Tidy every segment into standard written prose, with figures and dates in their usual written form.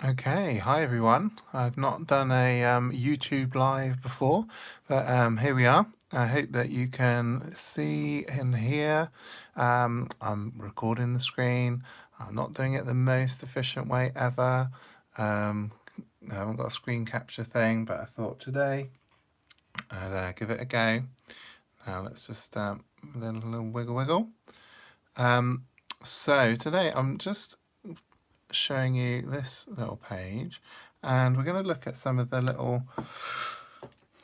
Okay, hi everyone. I've not done a YouTube live before, but here we are. I hope that you can see and hear. I'm recording the screen. I'm not doing it the most efficient way ever. I haven't got a screen capture thing, but I thought today I'd give it a go. Now let's just little wiggle wiggle. So today I'm just showing you this little page, and we're going to look at some of the little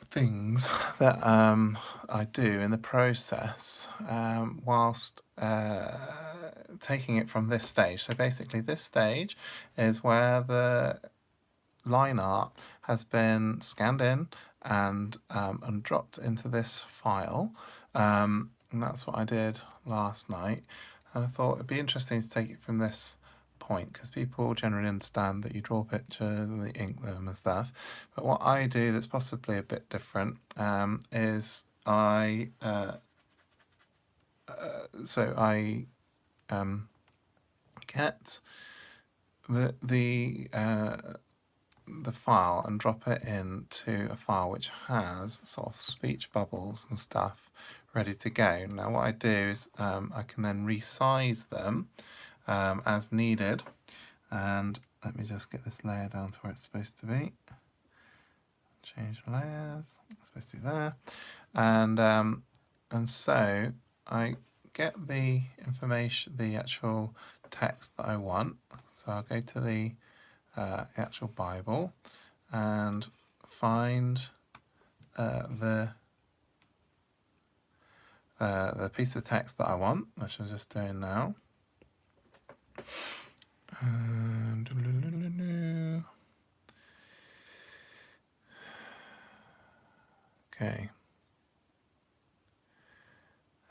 things that I do in the process whilst taking it from this stage. So basically this stage is where the line art has been scanned in and dropped into this file. And that's what I did last night. And I thought it'd be interesting to take it from this point because people generally understand that you draw pictures and they ink them and stuff. But what I do that's possibly a bit different is I get the file and drop it into a file which has sort of speech bubbles and stuff ready to go. Now what I do is I can then resize them as needed, and let me just get this layer down to where it's supposed to be. Change the layers, it's supposed to be there, and so I get the information, the actual text that I want. So I'll go to the actual Bible and find the piece of text that I want, which I'm just doing now. Okay.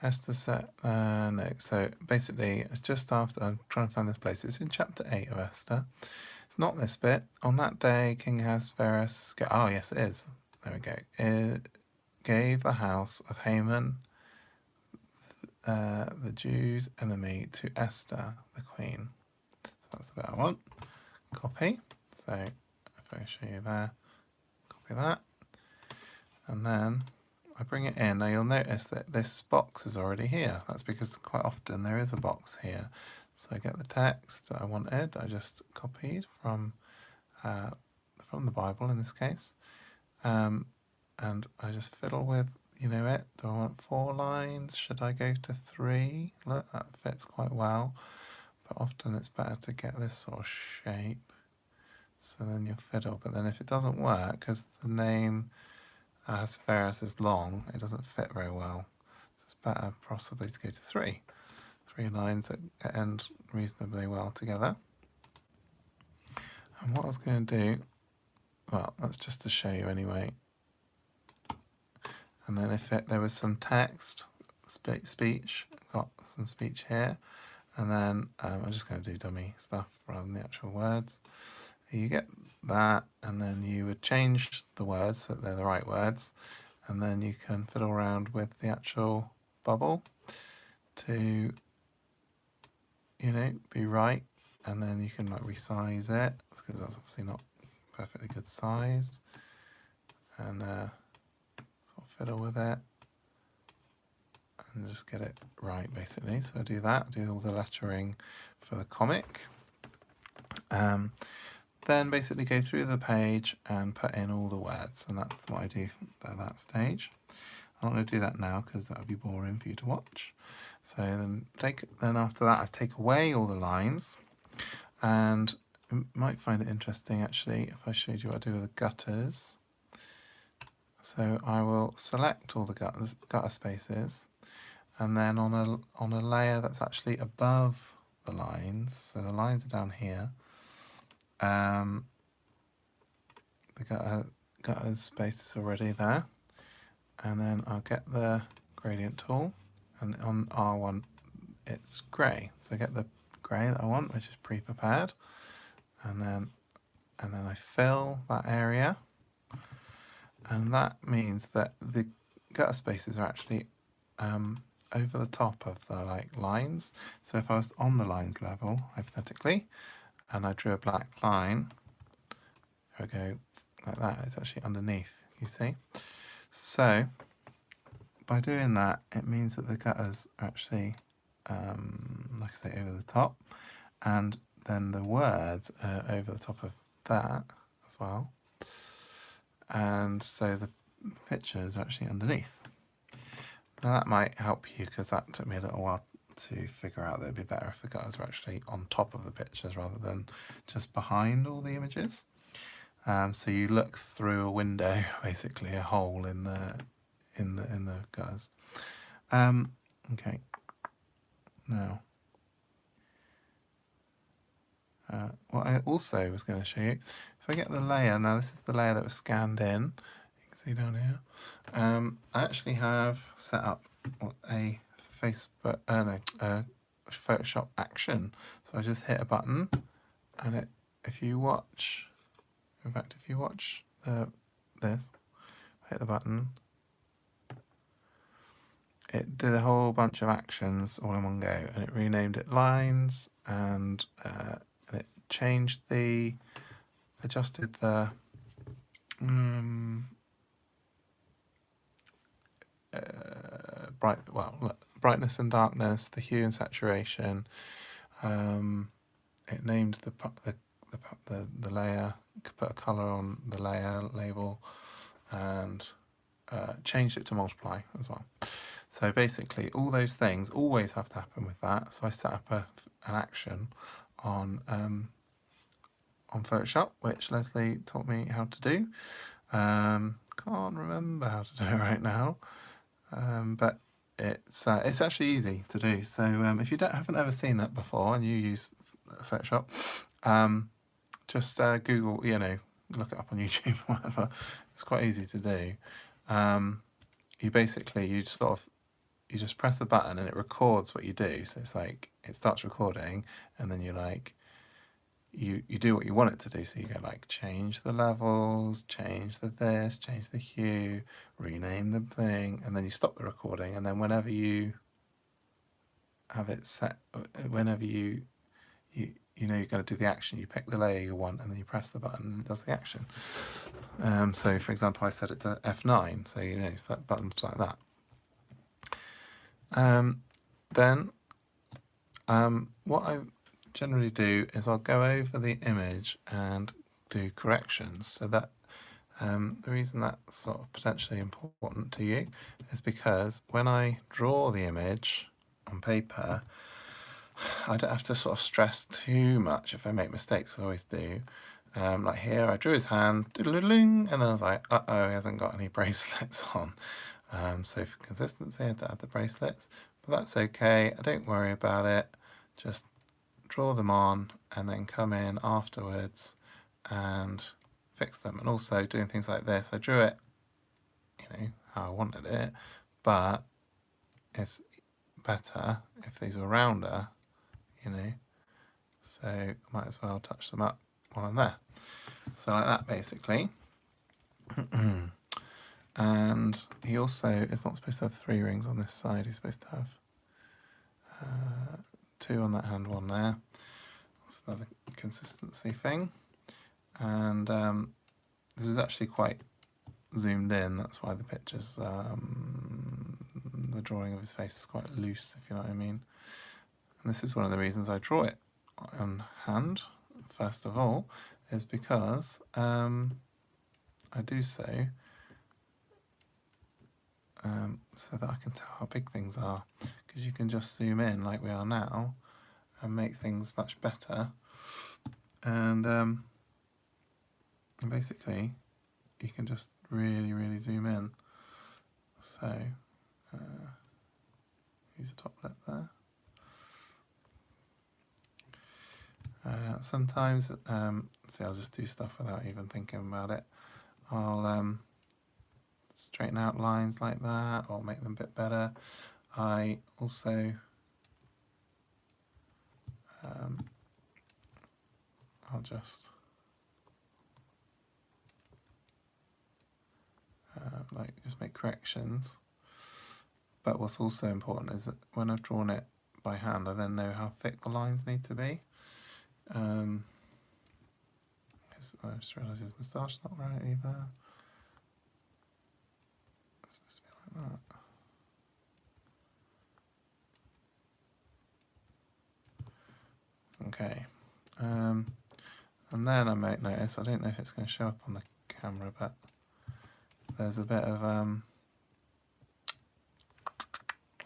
Esther set, no, so basically it's just after, I'm trying to find this place, it's in chapter 8 of Esther. It's not this bit. On that day, King Ahasuerus, oh yes it is, there we go, it gave the house of Haman, the Jews' enemy, to Esther, the queen. So that's the bit I want. Copy. So if I show you there, copy that. And then I bring it in. Now you'll notice that this box is already here. That's because quite often there is a box here. So I get the text I wanted. I just copied from the Bible in this case. And I just fiddle with, it. Do I want 4 lines? Should I go to 3? Look, that fits quite well. But often it's better to get this sort of shape. So then you'll fiddle. But then if it doesn't work, because the name Ahasuerus is long, it doesn't fit very well. So it's better possibly to go to 3. 3 lines that end reasonably well together. And what I was going to do, well, that's just to show you anyway. And then if there was some text, speech, got some speech here. And then I'm just going to do dummy stuff rather than the actual words. You get that, and then you would change the words so that they're the right words, and then you can fiddle around with the actual bubble to, be right, and then you can like resize it because that's obviously not perfectly good size, and sort of fiddle with it and just get it right basically. So I do that, do all the lettering for the comic. Then basically go through the page and put in all the words, and that's what I do at that stage. I'm not going to do that now because that would be boring for you to watch. So then after that I take away all the lines, and you might find it interesting actually if I showed you what I do with the gutters. So I will select all the gutter spaces, and then on a layer that's actually above the lines, so the lines are down here, the gutter space is already there, and then I'll get the gradient tool, and on R1 it's grey, so I get the grey that I want, which is pre-prepared, and then I fill that area, and that means that the gutter spaces are actually over the top of the lines. So if I was on the lines level, hypothetically, and I drew a black line, If I go like that, it's actually underneath, you see? So by doing that, it means that the gutters are actually, like I say, over the top, and then the words are over the top of that as well. And so the pictures are actually underneath. Now that might help you, because that took me a little while to figure out that it'd be better if the gutters were actually on top of the pictures rather than just behind all the images. So you look through a window, basically a hole in the gutters. Okay. Now, what I also was going to show you, if I get the layer, now this is the layer that was scanned in. You can see down here. I actually have set up a Photoshop action. So I just hit a button, and if you watch this, hit the button, it did a whole bunch of actions all in one go, and it renamed it lines, and it adjusted the brightness and darkness, the hue and saturation. It named the layer, put a color on the layer label, and changed it to multiply as well. So basically, all those things always have to happen with that. So I set up an action on Photoshop, which Leslie taught me how to do. Can't remember how to do it right now, but it's actually easy to do. So if you haven't ever seen that before and you use Photoshop, just Google, look it up on YouTube or whatever. It's quite easy to do. You just press a button and it records what you do. So it's like it starts recording, and then you do what you want it to do. So you go like change the levels, change the this, change the hue, rename the thing, and then you stop the recording. And then whenever you have it set, whenever you know you're going to do the action, you pick the layer you want, and then you press the button and it does the action. So for example, I set it to F9, so so that button's like that. Then what I generally do is I'll go over the image and do corrections. So that the reason that's sort of potentially important to you is because when I draw the image on paper, I don't have to sort of stress too much if I make mistakes. I always do. Like here, I drew his hand, and then I was like, uh-oh, he hasn't got any bracelets on. So for consistency, I had to add the bracelets, but that's okay. I don't worry about it. Just draw them on and then come in afterwards and fix them. And also doing things like this, I drew it, how I wanted it, but it's better if these are rounder, so I might as well touch them up while I'm there. So like that, basically. And he also is not supposed to have 3 rings on this side. He's supposed to have 2 on that hand, 1 there. That's another consistency thing. And this is actually quite zoomed in. That's why the pictures, the drawing of his face is quite loose, if you know what I mean. And this is one of the reasons I draw it on hand, first of all, is because I do so that I can tell how big things are, because you can just zoom in like we are now and make things much better, and basically you can just really zoom in. So use a top lip there. Sometimes, see, I'll just do stuff without even thinking about it. I'll straighten out lines like that or make them a bit better. I also I'll just just make corrections. But what's also important is that when I've drawn it by hand, I then know how thick the lines need to be. I I just realised his moustache not right either. It's supposed to be like that. Okay. And then I might notice, I don't know if it's going to show up on the camera, but there's a bit of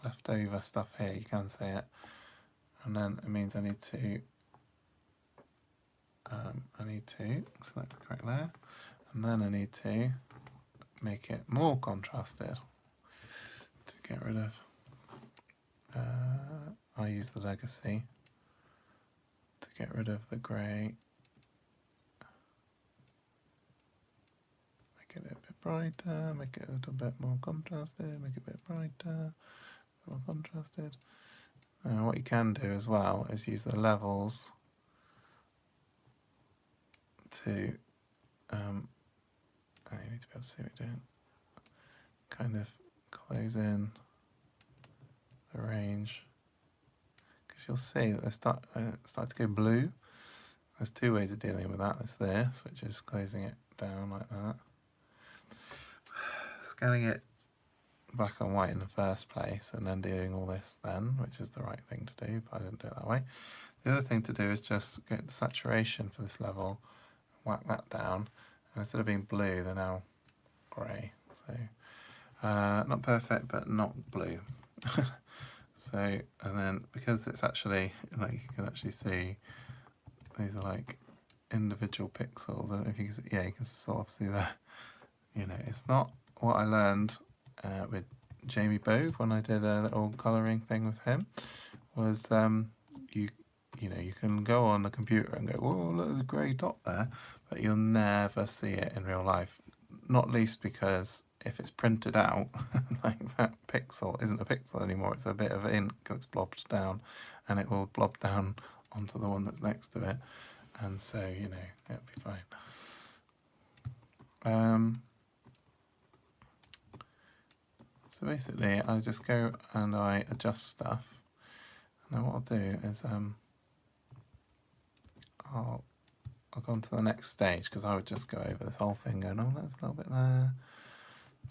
leftover stuff here, you can see it. And then it means I need to select the correct layer, and then I need to make it more contrasted to get rid of, I use the legacy to get rid of the grey, make it a bit brighter, make it a little bit more contrasted, make it a bit brighter, more contrasted. What you can do as well is use the levels to, you need to be able to see what you're doing, kind of close in the range, because you'll see that they start to go blue. There's two ways of dealing with that. There's this, which is closing it down like that, scanning it black and white in the first place, and then doing all this then, which is the right thing to do, but I didn't do it that way. The other thing to do is just get the saturation for this level, whack that down, and instead of being blue, they're now grey. So not perfect, but not blue. So, and then because it's actually, like, you can actually see these are like individual pixels. I don't know if you can see, yeah, you can sort of see that. You know, it's not what I learned with Jamie Bove when I did a little colouring thing with him. Was you know, you can go on the computer and go, oh, look, there's a grey dot there, but you'll never see it in real life. Not least because if it's printed out, like that pixel isn't a pixel anymore, it's a bit of ink that's blobbed down, and it will blob down onto the one that's next to it, and so, you know, it'll be fine. So basically, I just go and I adjust stuff, and then what I'll do is I'll go on to the next stage, because I would just go over this whole thing going, oh, there's a little bit there.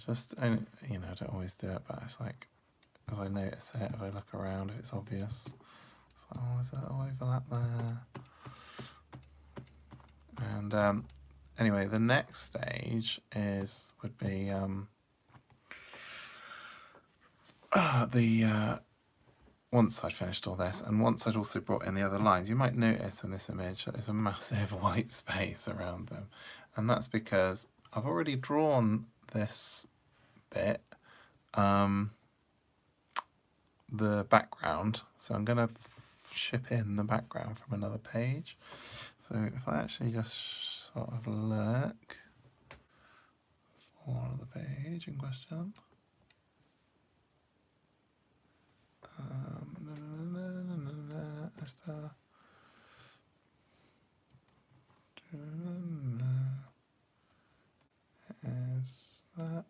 Just, you know, I don't always do it, but it's like, as I notice it, if I look around, if it's obvious, it's like, oh, there's a little overlap there. And anyway, the next stage would be once I'd finished all this, and once I'd also brought in the other lines, you might notice in this image that there's a massive white space around them, and that's because I've already drawn this bit, the background, so I'm going to ship in the background from another page. So if I actually just sort of look for the page in question, is that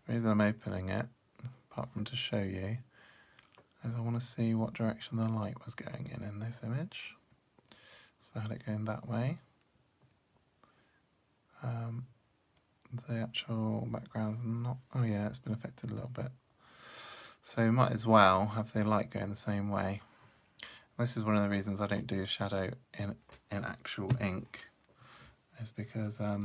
the reason I'm opening it, apart from to show you, is I want to see what direction the light was going in this image. So I had it going that way. The actual background's not, oh yeah, it's been affected a little bit. So you might as well have the light going the same way. This is one of the reasons I don't do shadow in actual ink, is because I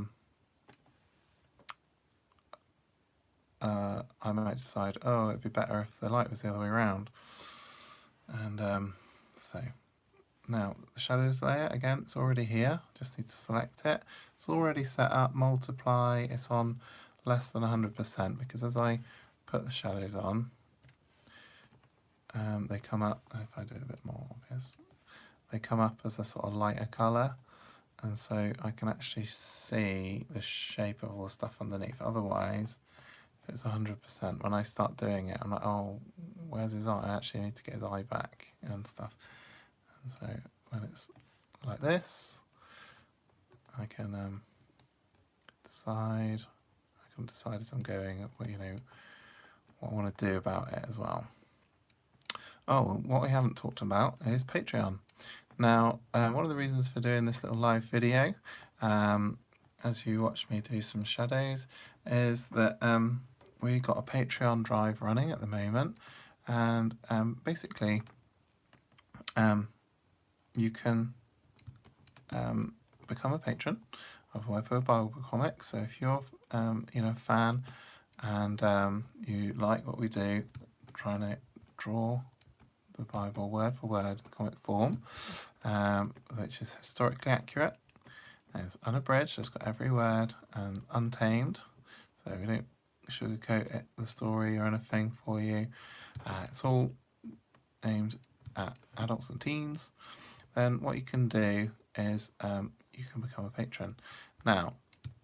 might decide, oh, it'd be better if the light was the other way around. And so now the shadows layer, again, it's already here, just need to select it. It's already set up, multiply, it's on less than 100%, because as I put the shadows on, they come up, if I do it a bit more obvious, they come up as a sort of lighter colour, and so I can actually see the shape of all the stuff underneath. Otherwise, if it's 100%, when I start doing it, I'm like, oh, where's his eye? I actually need to get his eye back and stuff. And so when it's like this, I can decide as I'm going, you know, what I want to do about it as well. Oh, what we haven't talked about is Patreon. Now, one of the reasons for doing this little live video, as you watch me do some shadows, is that we got a Patreon drive running at the moment, and basically you can become a patron of Webber Bible Comics. So if you're a fan and you like what we do, trying to draw the Bible word for word comic form, which is historically accurate, and it's unabridged, it's got every word, and untamed, so we don't sugarcoat the story or anything for you. It's all aimed at adults and teens. Then what you can do is you can become a patron. Now,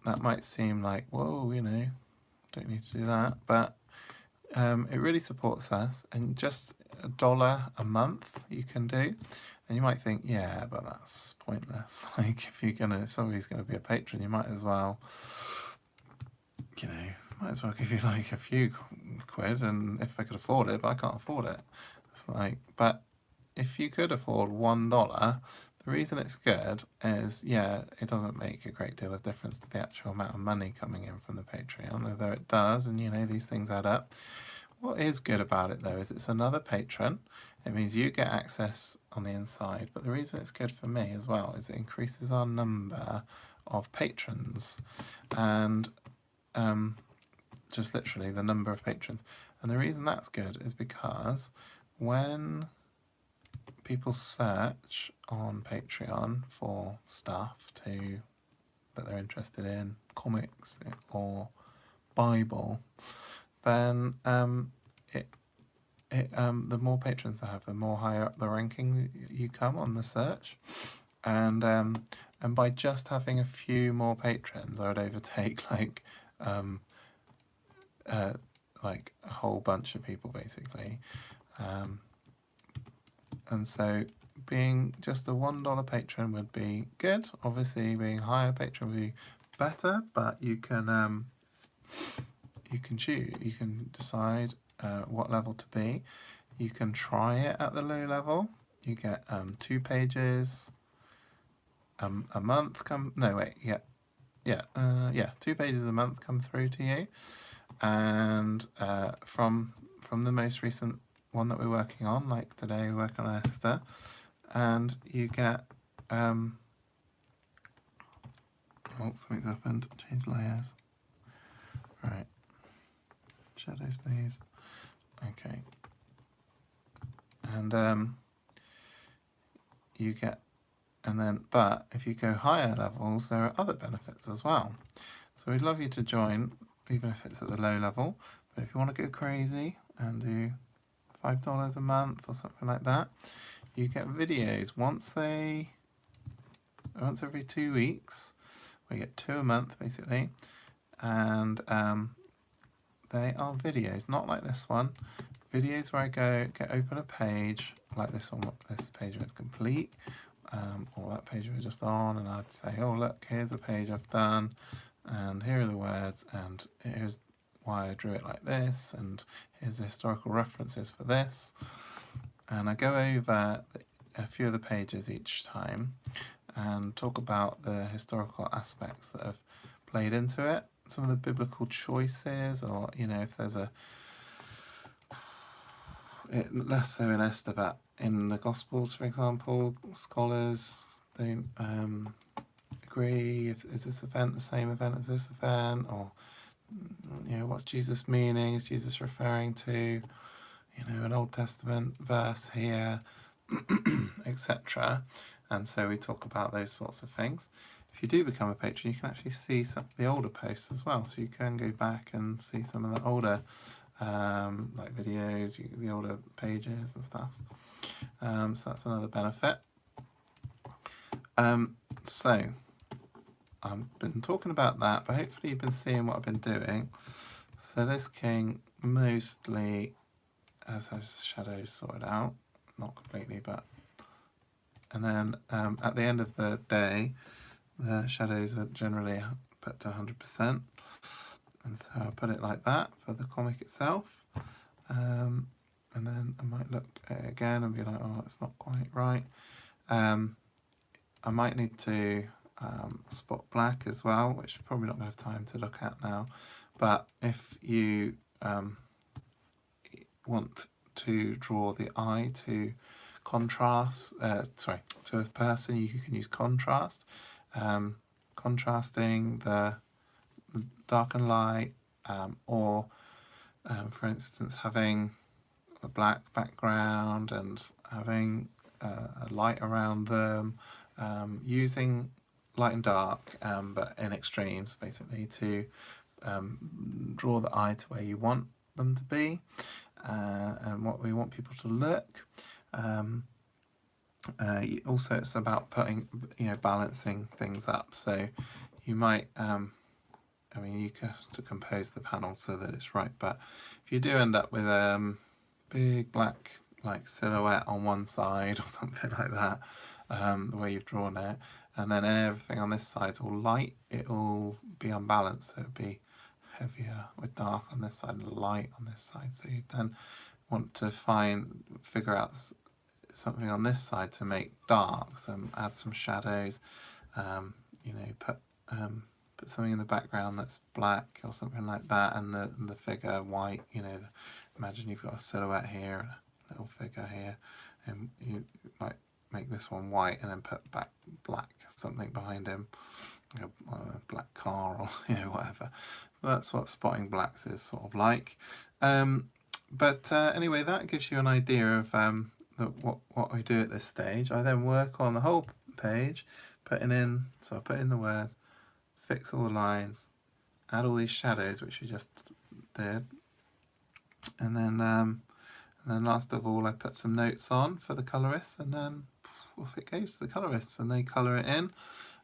that might seem like, whoa, don't need to do that, but it really supports us, and just $1 a month you can do. And you might think, yeah, but that's pointless. Like, if somebody's gonna be a patron, you might as well, give you like a few quid, and if I could afford it, but I can't afford it. It's like, but if you could afford $1, the reason it's good is, yeah, it doesn't make a great deal of difference to the actual amount of money coming in from the Patreon, although it does, and these things add up. What is good about it though is it's another patron. It means you get access on the inside, but the reason it's good for me as well is it increases our number of patrons, and just literally the number of patrons. And the reason that's good is because when people search on Patreon for stuff that they're interested in, comics or Bible, then the more patrons I have, the more higher up the ranking you come on the search, and by just having a few more patrons, I would overtake like a whole bunch of people basically, and so being just a $1 patron would be good. Obviously, being a higher patron would be better, but you can choose. You can decide what level to be. You can try it at the low level. You get 2 pages a month come. No, wait, yeah, 2 pages a month come through to you, and from the most recent one that we're working on, like today we're working on Esther, and you get oh, something's happened. Change layers. Right. Shadows, please. Okay. And you get, but if you go higher levels, there are other benefits as well. So we'd love you to join, even if it's at the low level. But if you want to go crazy and do $5 a month or something like that, you get videos once every 2 weeks. We get 2 a month basically, and they are videos, not like this one. Videos where I open a page like this one, this page when it's complete, or that page we're just on, and I'd say, oh look, here's a page I've done, and here are the words, and here's why I drew it like this, and here's the historical references for this. And I go over a few of the pages each time and talk about the historical aspects that have played into it, some of the biblical choices, or if there's less so in Esther, but in the Gospels, for example, scholars don't agree. Is this event the same event as this event, or what's Jesus meaning? Is Jesus referring to an Old Testament verse here, etc. And so we talk about those sorts of things. If you do become a patron, you can actually see some of the older posts as well, so you can go back and see some of the older like videos, the older pages and stuff. So that's another benefit. So I've been talking about that, but hopefully you've been seeing what I've been doing. So this king mostly has shadows sorted out, not completely, but, and then at the end of the day, the shadows are generally put to 100%, and so I'll put it like that for the comic itself, and then I might look at it again and be like, oh, it's not quite right, I might need to spot black as well, which we're probably not going to have time to look at now. But if you want to draw the eye to contrast, to a person, you can use contrast, contrasting the dark and light, or for instance having a black background and having a light around them, using light and dark, but in extremes basically, to draw the eye to where you want them to be, and what we want people to look. Also, it's about putting, balancing things up. So you might, I mean, you have to compose the panel so that it's right, but if you do end up with a big black like silhouette on one side or something like that, the way you've drawn it, and then everything on this side's all light, it'll be unbalanced. So it'll be heavier with dark on this side and light on this side. So you then want to figure out something on this side to make dark, add some shadows, put something in the background that's black or something like that, and the figure white. Imagine you've got a silhouette here, a little figure here, and you might make this one white and then put back black something behind him, a black car or whatever. That's what spotting blacks is sort of like. But anyway, that gives you an idea of what I do at this stage. I then work on the whole page, I put in the words, fix all the lines, add all these shadows which we just did, and then last of all I put some notes on for the colorists, and then off it goes to the colorists and they colour it in,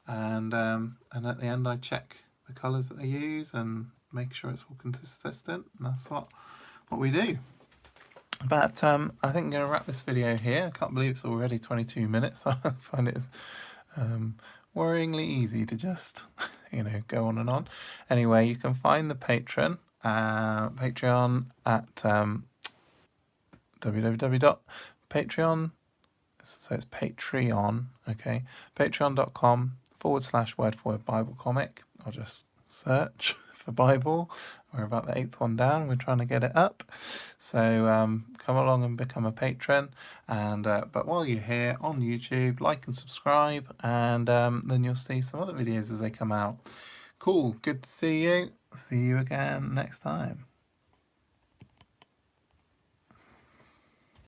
and at the end I check the colours that they use and make sure it's all consistent, and that's what we do. But I think I'm going to wrap this video here. I can't believe it's already 22 minutes. I find it worryingly easy to just go on and on. Anyway, you can find the Patreon at www.patreon, so it's Patreon, okay, patreon.com/word-for-word Bible comic, or just search for Bible. We're about the 8th one down. We're trying to get it up. So come along and become a patron. And but while you're here on YouTube, like and subscribe, and then you'll see some other videos as they come out. Cool. Good to see you. See you again next time.